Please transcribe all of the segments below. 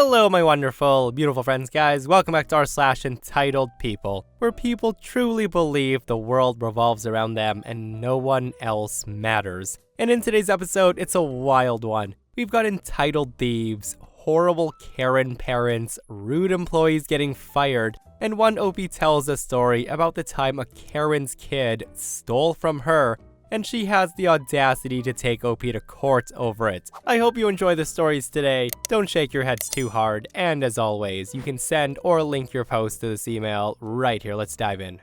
Hello, my wonderful, beautiful friends, guys. Welcome back to r/EntitledPeople, where people truly believe the world revolves around them and no one else matters. And in today's episode, it's a wild one. We've got entitled thieves, horrible Karen parents, rude employees getting fired, and one OP tells a story about the time a Karen's kid stole from her, and she has the audacity to take OP to court over it. I hope you enjoy the stories today. Don't shake your heads too hard, and as always, you can send or link your post to this email right here. Let's dive in.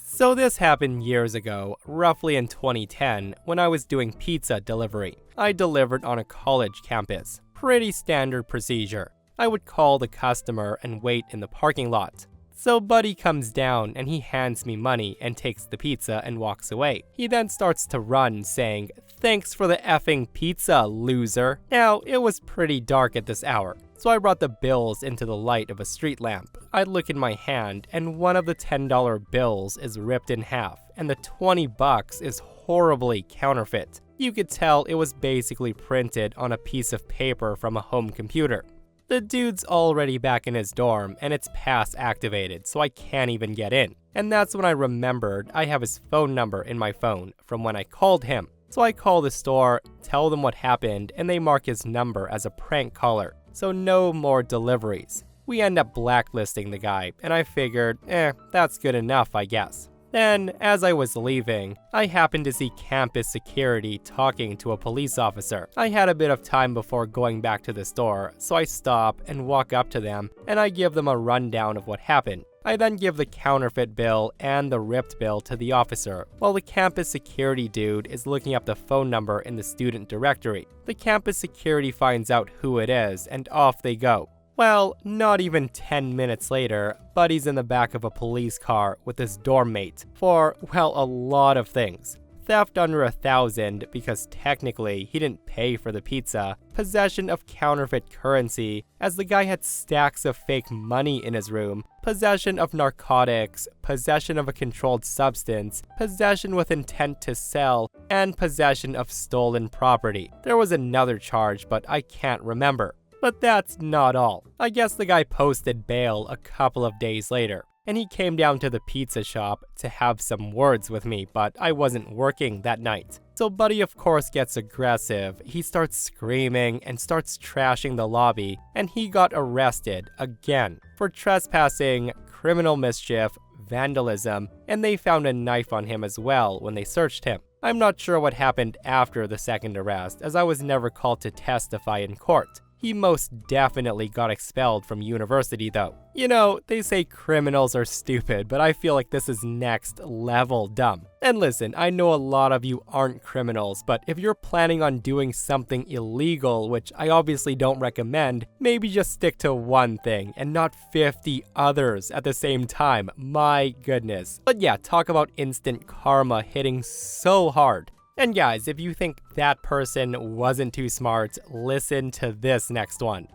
So this happened years ago, roughly in 2010, when I was doing pizza delivery. I delivered on a college campus. Pretty standard procedure. I would call the customer and wait in the parking lot. So Buddy comes down and he hands me money and takes the pizza and walks away. He then starts to run saying, "Thanks for the effing pizza, loser." Now, it was pretty dark at this hour, so I brought the bills into the light of a street lamp. I look in my hand and one of the $10 bills is ripped in half and the $20 is horribly counterfeit. You could tell it was basically printed on a piece of paper from a home computer. The dude's already back in his dorm and it's pass activated, so I can't even get in. And that's when I remembered I have his phone number in my phone from when I called him. So I call the store, tell them what happened, and they mark his number as a prank caller. So no more deliveries. We end up blacklisting the guy, and I figured, that's good enough, I guess. Then, as I was leaving, I happened to see campus security talking to a police officer. I had a bit of time before going back to the store, so I stop and walk up to them, and I give them a rundown of what happened. I then give the counterfeit bill and the ripped bill to the officer, while the campus security dude is looking up the phone number in the student directory. The campus security finds out who it is, and off they go. Well, not even 10 minutes later, Buddy's in the back of a police car with his dorm mate for, well, a lot of things. Theft under $1,000 because technically he didn't pay for the pizza, possession of counterfeit currency as the guy had stacks of fake money in his room, possession of narcotics, possession of a controlled substance, possession with intent to sell, and possession of stolen property. There was another charge, but I can't remember. But that's not all. I guess the guy posted bail a couple of days later, and he came down to the pizza shop to have some words with me, but I wasn't working that night. So Buddy of course gets aggressive. He starts screaming and starts trashing the lobby, and he got arrested again for trespassing, criminal mischief, vandalism, and they found a knife on him as well when they searched him. I'm not sure what happened after the second arrest, as I was never called to testify in court. He most definitely got expelled from university though. You know, they say criminals are stupid, but I feel like this is next level dumb. And listen, I know a lot of you aren't criminals, but if you're planning on doing something illegal, which I obviously don't recommend, maybe just stick to one thing and not 50 others at the same time. My goodness. But yeah, talk about instant karma hitting so hard. And guys, if you think that person wasn't too smart, listen to this next one.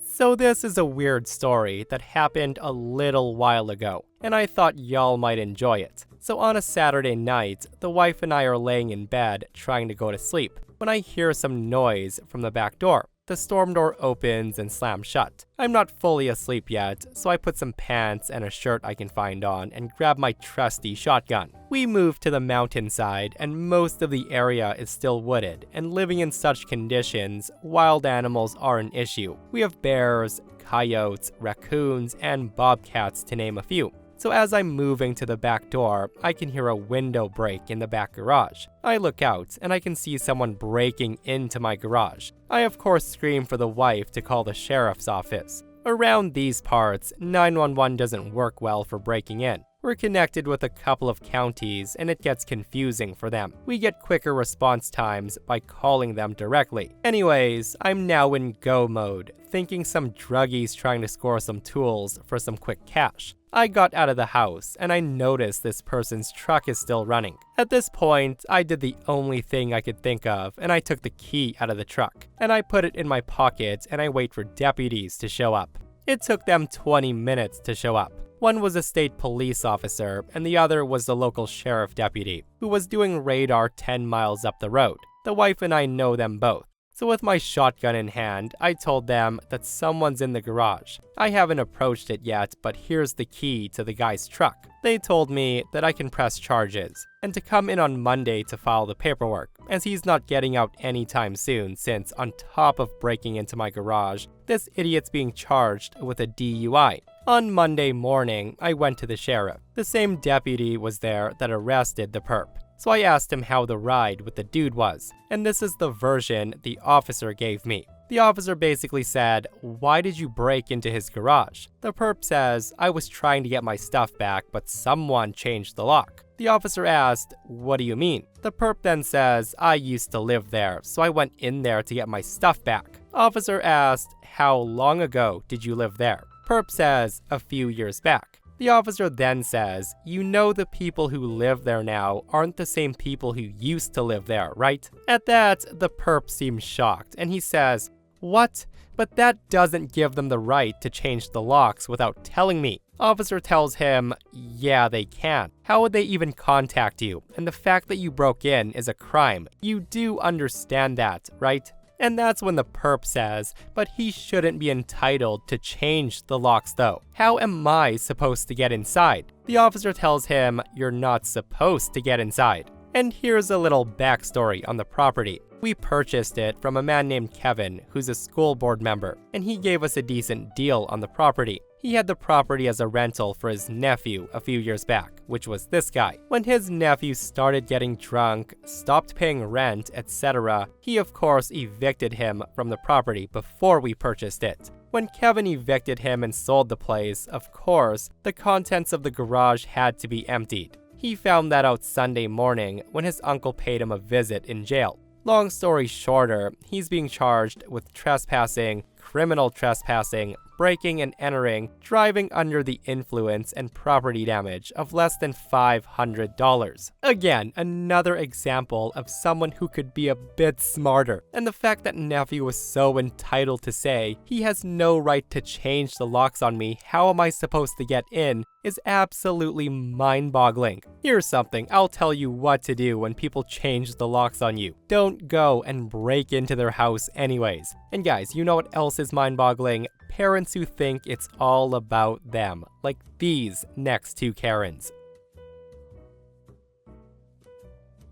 So this is a weird story that happened a little while ago, and I thought y'all might enjoy it. So on a Saturday night, the wife and I are laying in bed trying to go to sleep when I hear some noise from the back door. The storm door opens and slams shut. I'm not fully asleep yet, so I put some pants and a shirt I can find on and grab my trusty shotgun. We move to the mountainside and most of the area is still wooded, and living in such conditions, wild animals are an issue. We have bears, coyotes, raccoons, and bobcats to name a few. So as I'm moving to the back door, I can hear a window break in the back garage. I look out and I can see someone breaking into my garage. I of course scream for the wife to call the sheriff's office. Around these parts, 911 doesn't work well for breaking in. We're connected with a couple of counties and it gets confusing for them. We get quicker response times by calling them directly. Anyways, I'm now in go mode, thinking some druggies trying to score some tools for some quick cash. I got out of the house and I noticed this person's truck is still running. At this point, I did the only thing I could think of and I took the key out of the truck and I put it in my pocket and I wait for deputies to show up. It took them 20 minutes to show up. One was a state police officer, and the other was the local sheriff deputy, who was doing radar 10 miles up the road. The wife and I know them both. So with my shotgun in hand, I told them that someone's in the garage. I haven't approached it yet, but here's the key to the guy's truck. They told me that I can press charges, and to come in on Monday to file the paperwork, as he's not getting out anytime soon since, on top of breaking into my garage, this idiot's being charged with a DUI. On Monday morning, I went to the sheriff. The same deputy was there that arrested the perp. So I asked him how the ride with the dude was, and this is the version the officer gave me. The officer basically said, "Why did you break into his garage?" The perp says, "I was trying to get my stuff back, but someone changed the lock." The officer asked, "What do you mean?" The perp then says, "I used to live there, so I went in there to get my stuff back." Officer asked, "How long ago did you live there?" Perp says, "A few years back." The officer then says, "You know the people who live there now aren't the same people who used to live there, right?" At that, the perp seems shocked, and he says, "What? But that doesn't give them the right to change the locks without telling me." Officer tells him, "Yeah, they can. How would they even contact you? And the fact that you broke in is a crime. You do understand that, right?" And that's when the perp says, "But he shouldn't be entitled to change the locks though. How am I supposed to get inside?" The officer tells him, "You're not supposed to get inside." And here's a little backstory on the property. We purchased it from a man named Kevin, who's a school board member, and he gave us a decent deal on the property. He had the property as a rental for his nephew a few years back, which was this guy. When his nephew started getting drunk, stopped paying rent, etc., he of course evicted him from the property before we purchased it. When Kevin evicted him and sold the place, of course, the contents of the garage had to be emptied. He found that out Sunday morning when his uncle paid him a visit in jail. Long story shorter, he's being charged with trespassing, criminal trespassing, breaking and entering, driving under the influence, and property damage of less than $500. Again, another example of someone who could be a bit smarter. And the fact that nephew was so entitled to say, "He has no right to change the locks on me, how am I supposed to get in?" is absolutely mind-boggling. Here's something, I'll tell you what to do when people change the locks on you. Don't go and break into their house anyways. And guys, you know what else is mind-boggling? Parents who think it's all about them, like these next two Karens.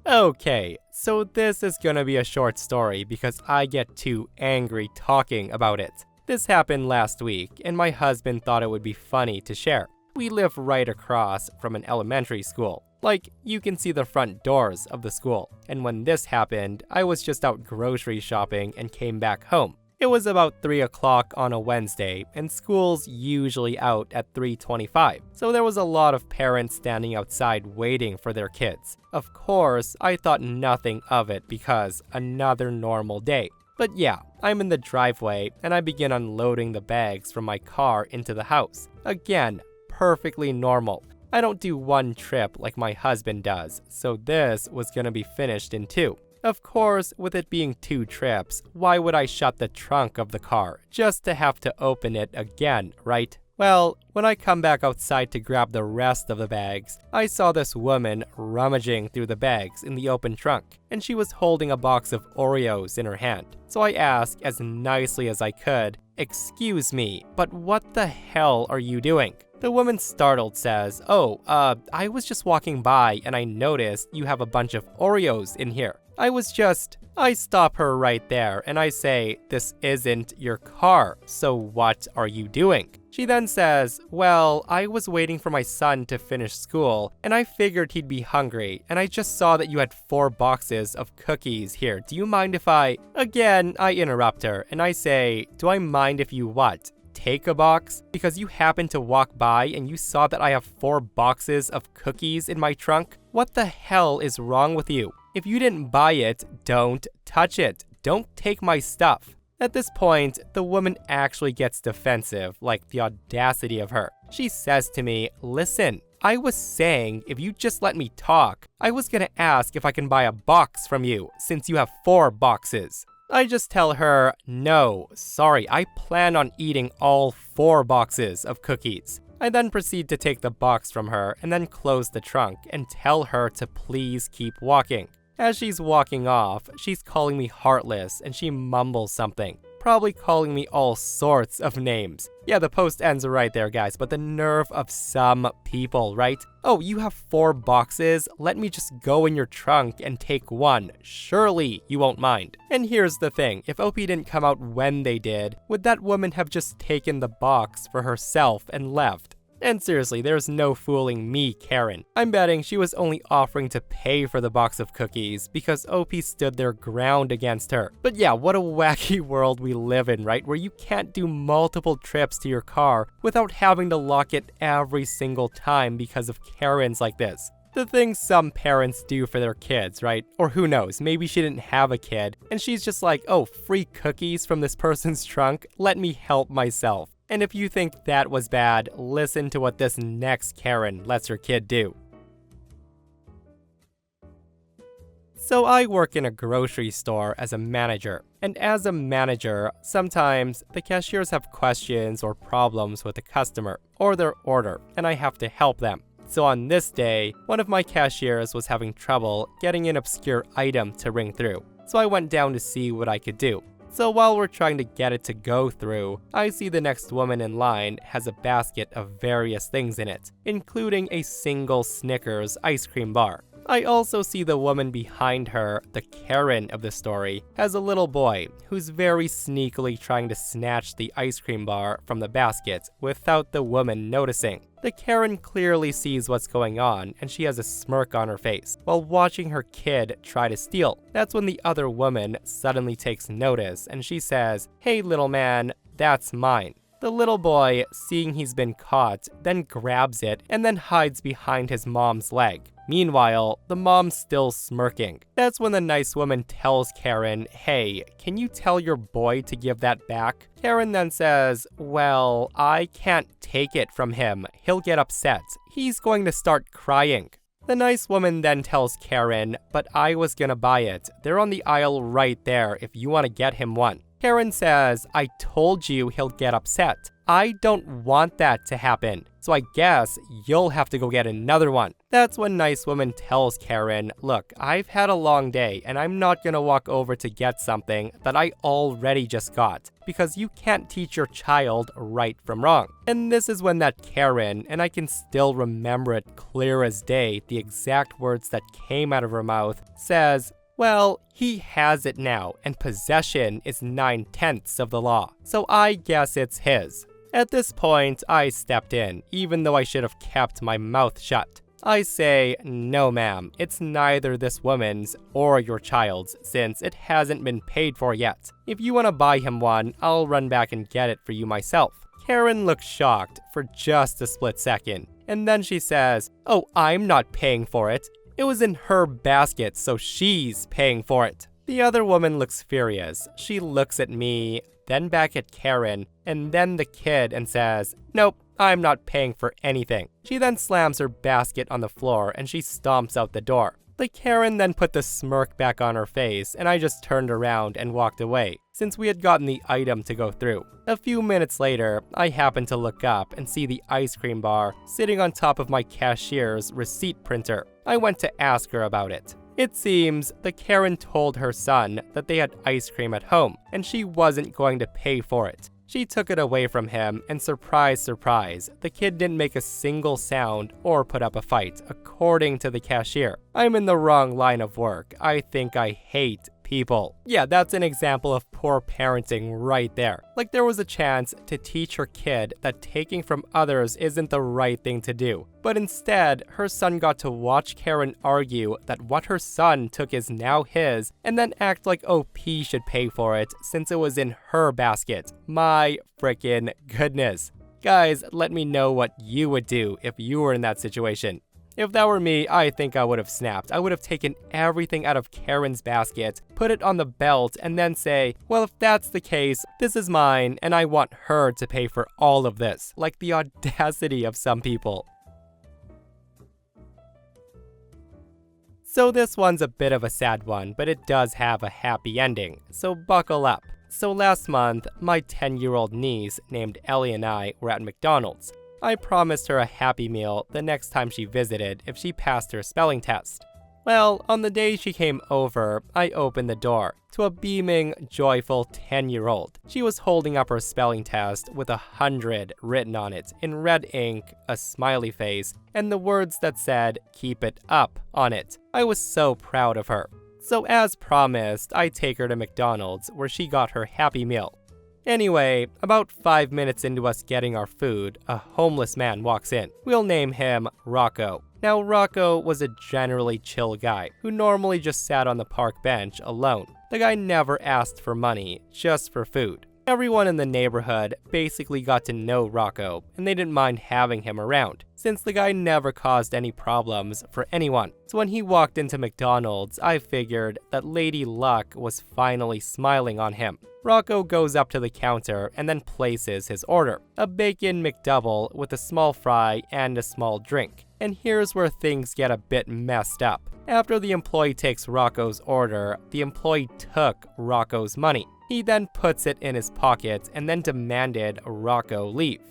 Okay, so this is gonna be a short story because I get too angry talking about it. This happened last week, and my husband thought it would be funny to share. We live right across from an elementary school. Like, you can see the front doors of the school. And when this happened, I was just out grocery shopping and came back home. It was about 3 o'clock on a Wednesday, and school's usually out at 3:25, so there was a lot of parents standing outside waiting for their kids. Of course, I thought nothing of it because another normal day. But yeah, I'm in the driveway, and I begin unloading the bags from my car into the house. Again, perfectly normal. I don't do one trip like my husband does, so this was gonna be finished in 2. Of course, with it being 2 trips, why would I shut the trunk of the car just to have to open it again, right? Well, when I come back outside to grab the rest of the bags, I saw this woman rummaging through the bags in the open trunk, and she was holding a box of Oreos in her hand. So I asked as nicely as I could, "Excuse me, but what the hell are you doing?" The woman startled says, I was just walking by and I noticed you have a bunch of Oreos in here. I stop her right there and I say, "This isn't your car, so what are you doing?" She then says, "Well, I was waiting for my son to finish school and I figured he'd be hungry and I just saw that you had 4 boxes of cookies here. Do you mind if Again, I interrupt her and I say, "Do I mind if you what? Take a box? Because you happened to walk by and you saw that I have 4 boxes of cookies in my trunk? What the hell is wrong with you? If you didn't buy it, don't touch it. Don't take my stuff." At this point, the woman actually gets defensive, like the audacity of her. She says to me, "Listen, I was saying if you just let me talk, I was gonna ask if I can buy a box from you, since you have 4 boxes. I just tell her, "No, sorry, I plan on eating all 4 boxes of cookies." I then proceed to take the box from her and then close the trunk and tell her to please keep walking. As she's walking off, she's calling me heartless and she mumbles something, probably calling me all sorts of names. Yeah, the post ends right there, guys, but the nerve of some people, right? Oh, you have 4 boxes? Let me just go in your trunk and take one. Surely you won't mind. And here's the thing, if OP didn't come out when they did, would that woman have just taken the box for herself and left? And seriously, there's no fooling me, Karen. I'm betting she was only offering to pay for the box of cookies because OP stood their ground against her. But yeah, what a wacky world we live in, right? Where you can't do multiple trips to your car without having to lock it every single time because of Karens like this. The things some parents do for their kids, right? Or who knows, maybe she didn't have a kid and she's just like, oh, free cookies from this person's trunk? Let me help myself. And if you think that was bad, listen to what this next Karen lets her kid do. So I work in a grocery store as a manager. And as a manager, sometimes the cashiers have questions or problems with a customer or their order, and I have to help them. So on this day, one of my cashiers was having trouble getting an obscure item to ring through. So I went down to see what I could do. So while we're trying to get it to go through, I see the next woman in line has a basket of various things in it, including a single Snickers ice cream bar. I also see the woman behind her, the Karen of the story, has a little boy who's very sneakily trying to snatch the ice cream bar from the basket without the woman noticing. The Karen clearly sees what's going on and she has a smirk on her face while watching her kid try to steal. That's when the other woman suddenly takes notice and she says, "Hey little man, that's mine." The little boy, seeing he's been caught, then grabs it and then hides behind his mom's leg. Meanwhile, the mom's still smirking. That's when the nice woman tells Karen, "Hey, can you tell your boy to give that back?" Karen then says, "Well, I can't take it from him. He'll get upset. He's going to start crying." The nice woman then tells Karen, "But I was gonna buy it. They're on the aisle right there if you want to get him one." Karen says, "I told you he'll get upset. I don't want that to happen, so I guess you'll have to go get another one." That's when nice woman tells Karen, "Look, I've had a long day and I'm not gonna walk over to get something that I already just got, because you can't teach your child right from wrong." And this is when that Karen, and I can still remember it clear as day, the exact words that came out of her mouth, says, "Well, he has it now, and possession is 9/10 of the law, so I guess it's his." At this point, I stepped in, even though I should have kept my mouth shut. I say, "No ma'am, it's neither this woman's or your child's, since it hasn't been paid for yet. If you want to buy him one, I'll run back and get it for you myself." Karen looks shocked for just a split second, and then she says, "Oh, I'm not paying for it. It was in her basket, so she's paying for it." The other woman looks furious. She looks at me, then back at Karen, and then the kid and says, "Nope, I'm not paying for anything." She then slams her basket on the floor and she stomps out the door. The Karen then put the smirk back on her face and I just turned around and walked away, since we had gotten the item to go through. A few minutes later, I happened to look up and see the ice cream bar sitting on top of my cashier's receipt printer. I went to ask her about it. It seems the Karen told her son that they had ice cream at home, and she wasn't going to pay for it. She took it away from him, and surprise, surprise, the kid didn't make a single sound or put up a fight, according to the cashier. I'm in the wrong line of work. I think I hate people. Yeah, that's an example of poor parenting right there. Like there was a chance to teach her kid that taking from others isn't the right thing to do. But instead, her son got to watch Karen argue that what her son took is now his, and then act like OP should pay for it since it was in her basket. My frickin' goodness. Guys, let me know what you would do if you were in that situation. If that were me, I think I would have snapped. I would have taken everything out of Karen's basket, put it on the belt, and then say, "Well, if that's the case, this is mine, and I want her to pay for all of this." Like the audacity of some people. So this one's a bit of a sad one, but it does have a happy ending, so buckle up. So last month, my 10-year-old niece named Ellie and I were at McDonald's. I promised her a Happy Meal the next time she visited if she passed her spelling test. Well, on the day she came over, I opened the door to a beaming, joyful 10-year-old. She was holding up her spelling test with 100 written on it in red ink, a smiley face, and the words that said, "Keep it up" on it. I was so proud of her. So as promised, I take her to McDonald's where she got her Happy Meal. Anyway, about 5 minutes into us getting our food, a homeless man walks in. We'll name him Rocco. Now, Rocco was a generally chill guy who normally just sat on the park bench alone. The guy never asked for money, just for food. Everyone in the neighborhood basically got to know Rocco, and they didn't mind having him around, since the guy never caused any problems for anyone. So when he walked into McDonald's, I figured that Lady Luck was finally smiling on him. Rocco goes up to the counter and then places his order, a bacon McDouble with a small fry and a small drink. And here's where things get a bit messed up. After the employee takes Rocco's order, the employee took Rocco's money. He then puts it in his pocket and then demanded Rocco leave.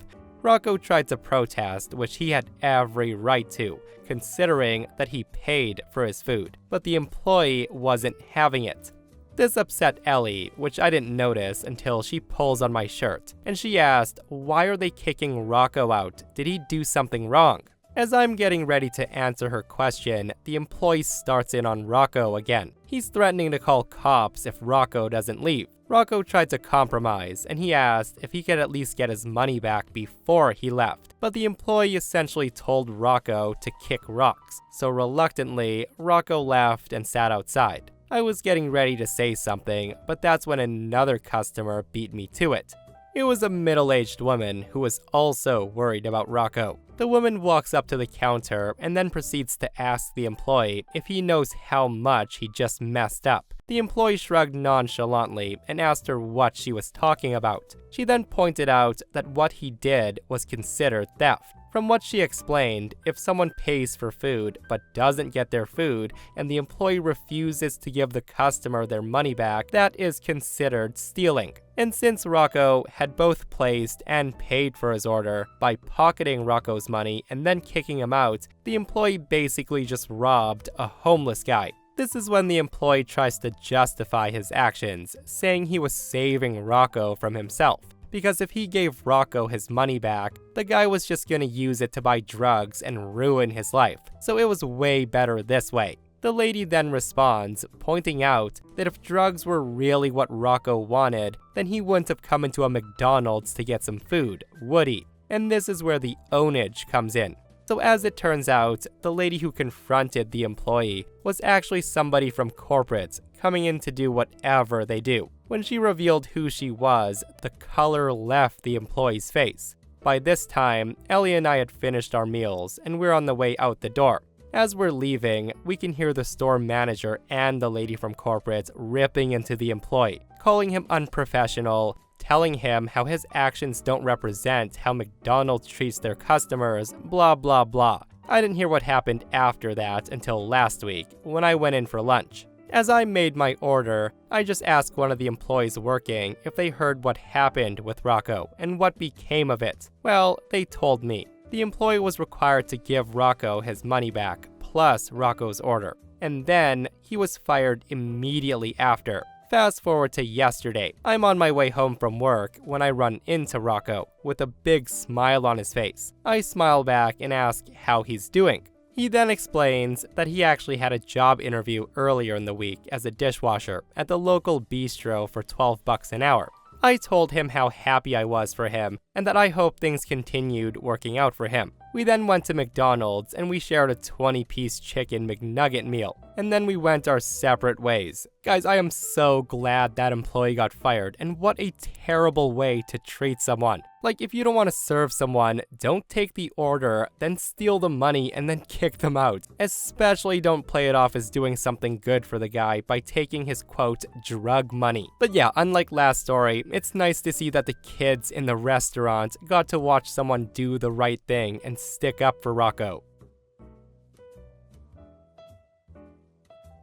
Rocco tried to protest, which he had every right to, considering that he paid for his food, but the employee wasn't having it. This upset Ellie, which I didn't notice until she pulls on my shirt, and she asked, "Why are they kicking Rocco out? Did he do something wrong?" As I'm getting ready to answer her question, the employee starts in on Rocco again. He's threatening to call cops if Rocco doesn't leave. Rocco tried to compromise, and he asked if he could at least get his money back before he left. But the employee essentially told Rocco to kick rocks. So reluctantly, Rocco left and sat outside. I was getting ready to say something, but that's when another customer beat me to it. It was a middle-aged woman who was also worried about Rocco. The woman walks up to the counter and then proceeds to ask the employee if he knows how much he just messed up. The employee shrugged nonchalantly and asked her what she was talking about. She then pointed out that what he did was considered theft. From what she explained, if someone pays for food but doesn't get their food and the employee refuses to give the customer their money back, that is considered stealing. And since Rocco had both placed and paid for his order by pocketing Rocco's money and then kicking him out, the employee basically just robbed a homeless guy. This is when the employee tries to justify his actions, saying he was saving Rocco from himself. Because if he gave Rocco his money back, the guy was just gonna use it to buy drugs and ruin his life. So it was way better this way. The lady then responds, pointing out that if drugs were really what Rocco wanted, then he wouldn't have come into a McDonald's to get some food, would he? And this is where the ownage comes in. So as it turns out, the lady who confronted the employee was actually somebody from corporate coming in to do whatever they do. When she revealed who she was, the color left the employee's face. By this time, Ellie and I had finished our meals and we're on the way out the door. As we're leaving, we can hear the store manager and the lady from corporate ripping into the employee, calling him unprofessional, telling him how his actions don't represent how McDonald's treats their customers, blah blah blah. I didn't hear what happened after that until last week, when I went in for lunch. As I made my order, I just asked one of the employees working if they heard what happened with Rocco and what became of it. Well, they told me. The employee was required to give Rocco his money back, plus Rocco's order. And then, he was fired immediately after. Fast forward to yesterday. I'm on my way home from work when I run into Rocco with a big smile on his face. I smile back and ask how he's doing. He then explains that he actually had a job interview earlier in the week as a dishwasher at the local bistro for $12 an hour. I told him how happy I was for him and that I hope things continued working out for him. We then went to McDonald's and we shared a 20-piece chicken McNugget meal, and then we went our separate ways. Guys, I am so glad that employee got fired, and what a terrible way to treat someone. Like, if you don't want to serve someone, don't take the order, then steal the money and then kick them out. Especially don't play it off as doing something good for the guy by taking his quote, drug money. But yeah, unlike last story, it's nice to see that the kids in the restaurant got to watch someone do the right thing and stick up for Rocco.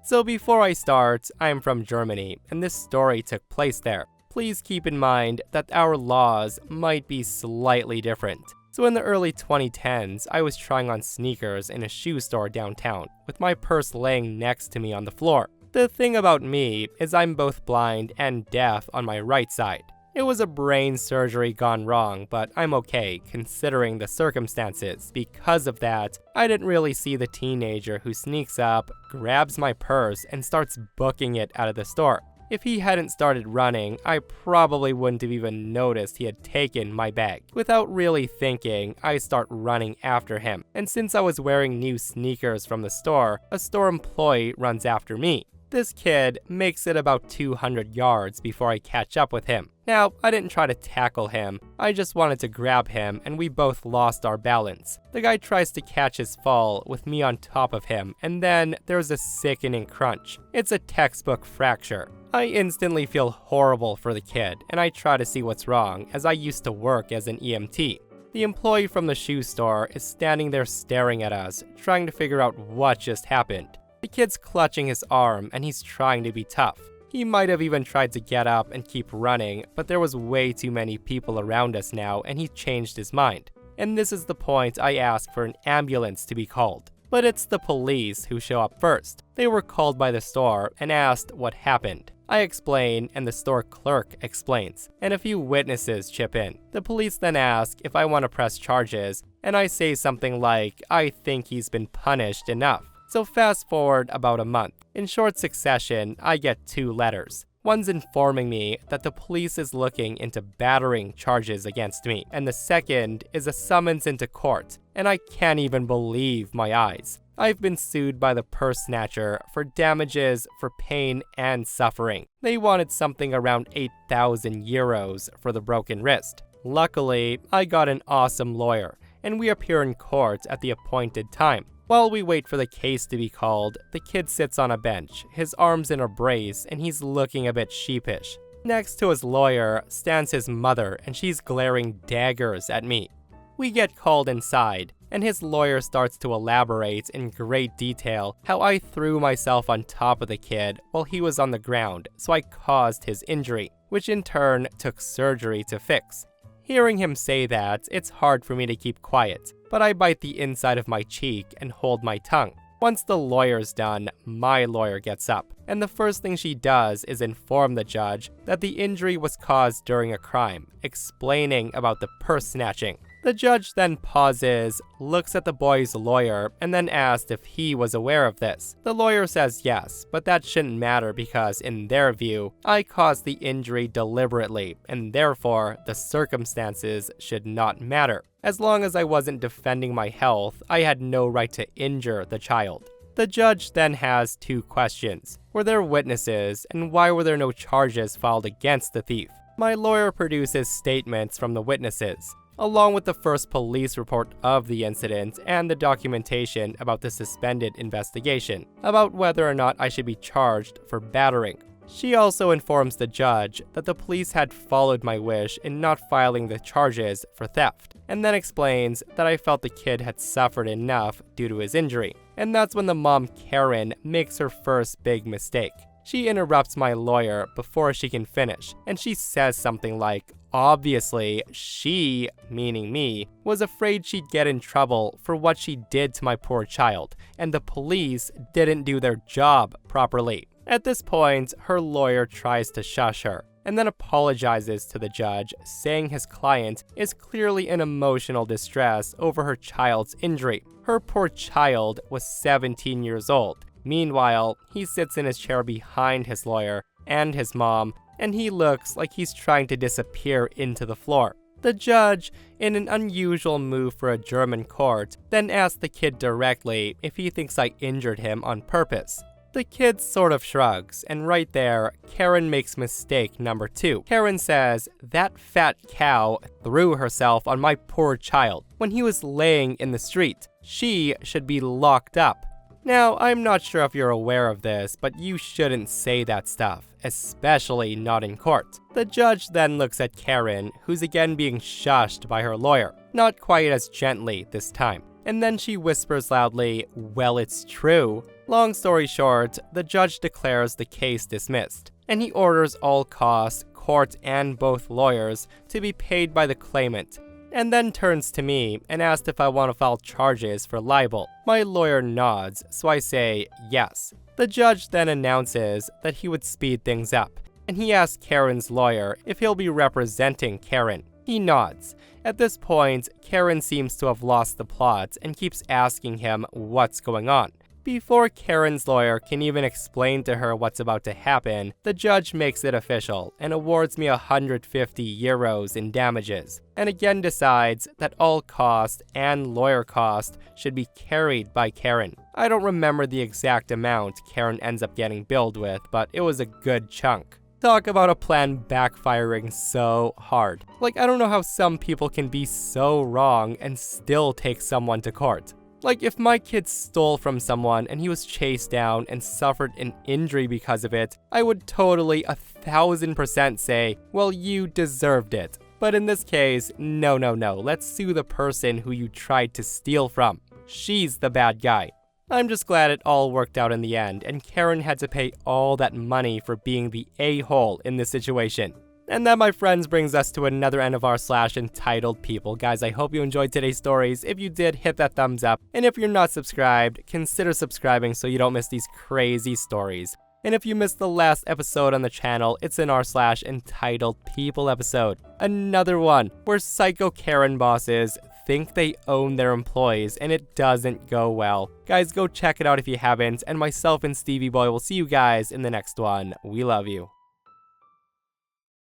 So before I start, I am from Germany, and this story took place there. Please keep in mind that our laws might be slightly different. So in the early 2010s, I was trying on sneakers in a shoe store downtown, with my purse laying next to me on the floor. The thing about me is I'm both blind and deaf on my right side. It was a brain surgery gone wrong, but I'm okay considering the circumstances. Because of that, I didn't really see the teenager who sneaks up, grabs my purse, and starts booking it out of the store. If he hadn't started running, I probably wouldn't have even noticed he had taken my bag. Without really thinking, I start running after him. And since I was wearing new sneakers from the store, a store employee runs after me. This kid makes it about 200 yards before I catch up with him. Now, I didn't try to tackle him, I just wanted to grab him and we both lost our balance. The guy tries to catch his fall with me on top of him, and then there's a sickening crunch. It's a textbook fracture. I instantly feel horrible for the kid, and I try to see what's wrong, as I used to work as an EMT. The employee from the shoe store is standing there staring at us, trying to figure out what just happened. The kid's clutching his arm, and he's trying to be tough. He might have even tried to get up and keep running, but there was way too many people around us now, and he changed his mind. And this is the point I ask for an ambulance to be called. But it's the police who show up first. They were called by the store and asked what happened. I explain, and the store clerk explains, and a few witnesses chip in. The police then ask if I want to press charges, and I say something like, I think he's been punished enough. So fast forward about a month. In short succession, I get 2 letters. One's informing me that the police is looking into battering charges against me, and the second is a summons into court, and I can't even believe my eyes. I've been sued by the purse snatcher for damages for pain and suffering. They wanted something around 8,000 euros for the broken wrist. Luckily, I got an awesome lawyer, and we appear in court at the appointed time. While we wait for the case to be called, the kid sits on a bench, his arms in a brace, and he's looking a bit sheepish. Next to his lawyer stands his mother, and she's glaring daggers at me. We get called inside, and his lawyer starts to elaborate in great detail how I threw myself on top of the kid while he was on the ground, so I caused his injury, which in turn took surgery to fix. Hearing him say that, it's hard for me to keep quiet, but I bite the inside of my cheek and hold my tongue. Once the lawyer's done, my lawyer gets up, and the first thing she does is inform the judge that the injury was caused during a crime, explaining about the purse snatching. The judge then pauses, looks at the boy's lawyer, and then asks if he was aware of this. The lawyer says yes, but that shouldn't matter because, in their view, I caused the injury deliberately, and therefore, the circumstances should not matter. As long as I wasn't defending my health, I had no right to injure the child. The judge then has 2 questions. Were there witnesses, and why were there no charges filed against the thief? My lawyer produces statements from the witnesses, along with the first police report of the incident and the documentation about the suspended investigation, about whether or not I should be charged for battering. She also informs the judge that the police had followed my wish in not filing the charges for theft, and then explains that I felt the kid had suffered enough due to his injury. And that's when the mom, Karen, makes her first big mistake. She interrupts my lawyer before she can finish, and she says something like, obviously, she, meaning me, was afraid she'd get in trouble for what she did to my poor child, and the police didn't do their job properly. At this point, her lawyer tries to shush her, and then apologizes to the judge, saying his client is clearly in emotional distress over her child's injury. Her poor child was 17 years old. Meanwhile, he sits in his chair behind his lawyer and his mom, and he looks like he's trying to disappear into the floor. The judge, in an unusual move for a German court, then asks the kid directly if he thinks I injured him on purpose. The kid sort of shrugs, and right there, Karen makes mistake number 2. Karen says, that fat cow threw herself on my poor child when he was laying in the street. She should be locked up. Now, I'm not sure if you're aware of this, but you shouldn't say that stuff, especially not in court. The judge then looks at Karen, who's again being shushed by her lawyer, not quite as gently this time. And then she whispers loudly, well, it's true. Long story short, the judge declares the case dismissed, and he orders all costs, court and both lawyers, to be paid by the claimant. and then turns to me and asks if I want to file charges for libel. My lawyer nods, so I say yes. The judge then announces that he would speed things up, and he asks Karen's lawyer if he'll be representing Karen. He nods. At this point, Karen seems to have lost the plot and keeps asking him what's going on. Before Karen's lawyer can even explain to her what's about to happen, the judge makes it official and awards me 150 euros in damages, and again decides that all cost and lawyer cost should be carried by Karen. I don't remember the exact amount Karen ends up getting billed with, but it was a good chunk. Talk about a plan backfiring so hard. Like, I don't know how some people can be so wrong and still take someone to court. Like, if my kid stole from someone and he was chased down and suffered an injury because of it, I would totally 1000% say, well, you deserved it. But in this case, no, let's sue the person who you tried to steal from. She's the bad guy. I'm just glad it all worked out in the end, and Karen had to pay all that money for being the a-hole in this situation. And that, my friends, brings us to another end of our / entitled people. Guys, I hope you enjoyed today's stories. If you did, hit that thumbs up. And if you're not subscribed, consider subscribing so you don't miss these crazy stories. And if you missed the last episode on the channel, it's in our / entitled people episode. Another one where psycho Karen bosses think they own their employees and it doesn't go well. Guys, go check it out if you haven't. And myself and Stevie Boy will see you guys in the next one. We love you.